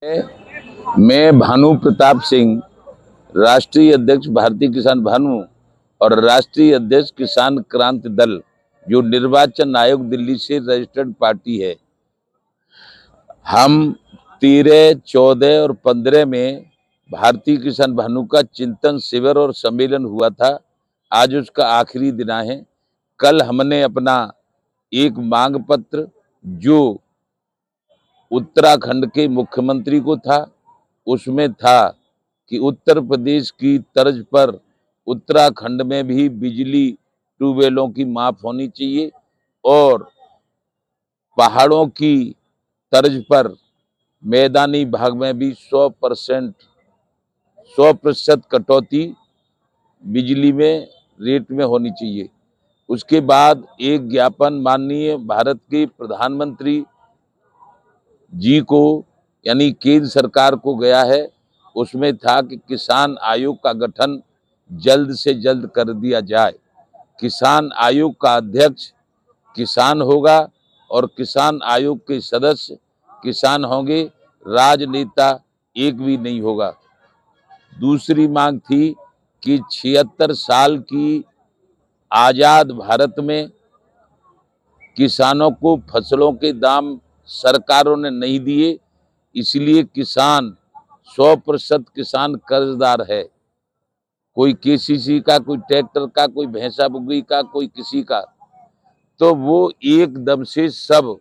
मैं भानु प्रताप सिंह, राष्ट्रीय अध्यक्ष भारतीय किसान भानु और राष्ट्रीय अध्यक्ष किसान क्रांति दल, जो निर्वाचन आयोग दिल्ली से रजिस्टर्ड पार्टी है। हम 13, 14 और 15 में भारतीय किसान भानु का चिंतन शिविर और सम्मेलन हुआ था। आज उसका आखिरी दिन है। कल हमने अपना एक मांग पत्र, जो उत्तराखंड के मुख्यमंत्री को था, उसमें था कि उत्तर प्रदेश की तर्ज पर उत्तराखंड में भी बिजली ट्यूबवेलों की माफ होनी चाहिए और पहाड़ों की तर्ज पर मैदानी भाग में भी 100% कटौती बिजली में रेट में होनी चाहिए। उसके बाद एक ज्ञापन माननीय भारत के प्रधानमंत्री जी को, यानी केंद्र सरकार को गया है। उसमें था कि किसान आयोग का गठन जल्द से जल्द कर दिया जाए। किसान आयोग का अध्यक्ष किसान होगा और किसान आयोग के सदस्य किसान होंगे, राजनेता एक भी नहीं होगा। दूसरी मांग थी कि 76 साल की आजाद भारत में किसानों को फसलों के दाम सरकारों ने नहीं दिए, इसलिए किसान 100% किसान कर्जदार है। कोई केसीसी का, कोई ट्रैक्टर का, कोई भैंसा बुग्गी का, कोई किसी का, तो वो एकदम से सब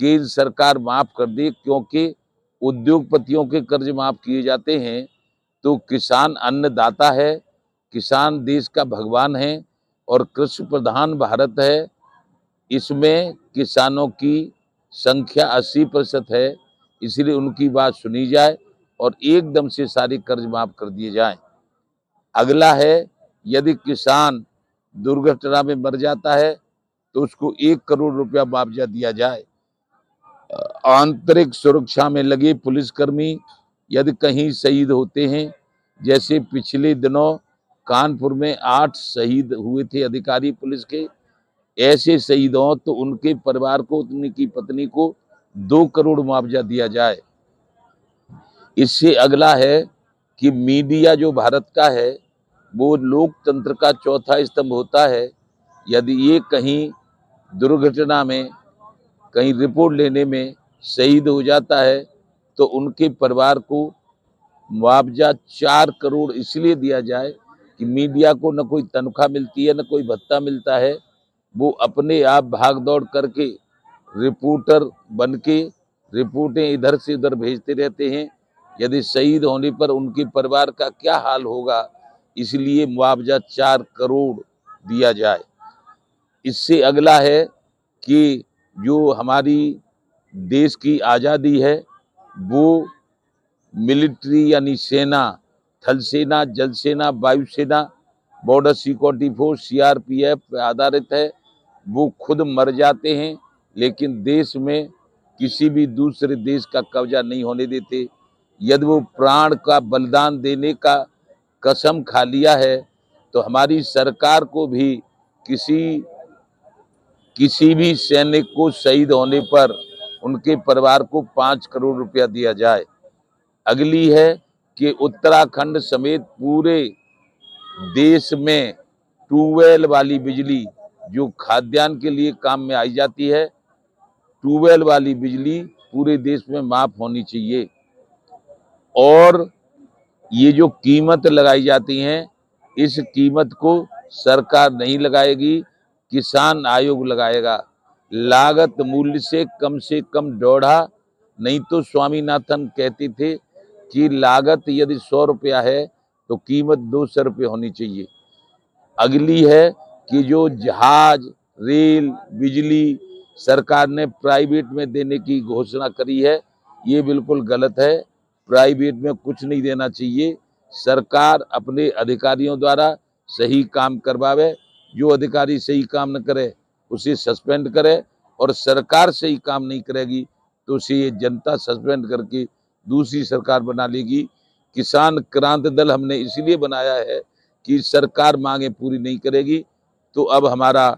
केंद्र सरकार माफ कर दे, क्योंकि उद्योगपतियों के कर्ज माफ किए जाते हैं। तो किसान अन्नदाता है, किसान देश का भगवान है और कृषि प्रधान भारत है। इसमें किसानों की संख्या 80% है, इसलिए उनकी बात सुनी जाए और एकदम से सारे कर्ज माफ कर दिए जाएं। अगला है, यदि किसान दुर्घटना में मर जाता है तो उसको 1 करोड़ रुपया मुआवजा दिया जाए। आंतरिक सुरक्षा में लगे पुलिसकर्मी यदि कहीं शहीद होते हैं, जैसे पिछले दिनों कानपुर में 8 शहीद हुए थे अधिकारी पुलिस के, ऐसे शहीद हों तो उनके परिवार को, उनकी पत्नी को 2 करोड़ मुआवजा दिया जाए। इससे अगला है कि मीडिया जो भारत का है, वो लोकतंत्र का चौथा स्तंभ होता है। यदि ये कहीं दुर्घटना में, कहीं रिपोर्ट लेने में शहीद हो जाता है तो उनके परिवार को मुआवजा 4 करोड़ इसलिए दिया जाए कि मीडिया को न कोई तनख्वाह मिलती है, न कोई भत्ता मिलता है। वो अपने आप भाग दौड़ करके रिपोर्टर बन के रिपोर्टें इधर से उधर भेजते रहते हैं। यदि शहीद होने पर उनके परिवार का क्या हाल होगा, इसलिए मुआवजा 4 करोड़ दिया जाए। इससे अगला है कि जो हमारी देश की आज़ादी है, वो मिलिट्री यानी सेना, थल सेना, जल सेना, वायुसेना, बॉर्डर सिक्योरिटी फोर्स, सीआरपीएफ पे आधारित है। वो खुद मर जाते हैं, लेकिन देश में किसी भी दूसरे देश का कब्जा नहीं होने देते। यदि वो प्राण का बलिदान देने का कसम खा लिया है, तो हमारी सरकार को भी किसी भी सैनिक को शहीद होने पर उनके परिवार को 5 करोड़ रुपया दिया जाए। अगली है कि उत्तराखंड समेत पूरे देश में ट्यूबवेल वाली बिजली, जो खाद्यान्न के लिए काम में आई जाती है, ट्यूबवेल वाली बिजली पूरे देश में माफ होनी चाहिए। और ये जो कीमत लगाई जाती हैं, इस कीमत को सरकार नहीं लगाएगी, किसान आयोग लगाएगा। लागत मूल्य से कम 1.5, नहीं तो स्वामीनाथन कहते थे कि लागत यदि 100 रुपया है तो कीमत 200 रुपये होनी चाहिए। अगली है कि जो जहाज, रेल, बिजली सरकार ने प्राइवेट में देने की घोषणा करी है, ये बिल्कुल गलत है। प्राइवेट में कुछ नहीं देना चाहिए। सरकार अपने अधिकारियों द्वारा सही काम करवावे। जो अधिकारी सही काम न करे उसे सस्पेंड करे, और सरकार सही काम नहीं करेगी तो उसे ये जनता सस्पेंड करके दूसरी सरकार बना लेगी। किसान क्रांति दल हमने इसलिए बनाया है कि सरकार मांगे पूरी नहीं करेगी, तो अब हमारा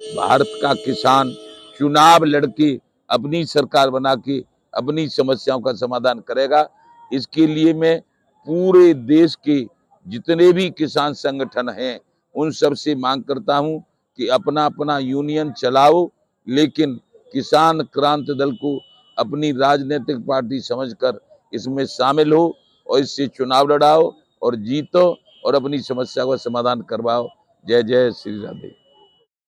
भारत का किसान चुनाव लड़के अपनी सरकार बना के अपनी समस्याओं का समाधान करेगा। इसके लिए मैं पूरे देश के जितने भी किसान संगठन हैं, उन सब से मांग करता हूं कि अपना अपना यूनियन चलाओ, लेकिन किसान क्रांति दल को अपनी राजनीतिक पार्टी समझकर इसमें शामिल हो और इससे चुनाव लड़ाओ और जीतो और अपनी समस्या का समाधान करवाओ। जय जय श्री राधे।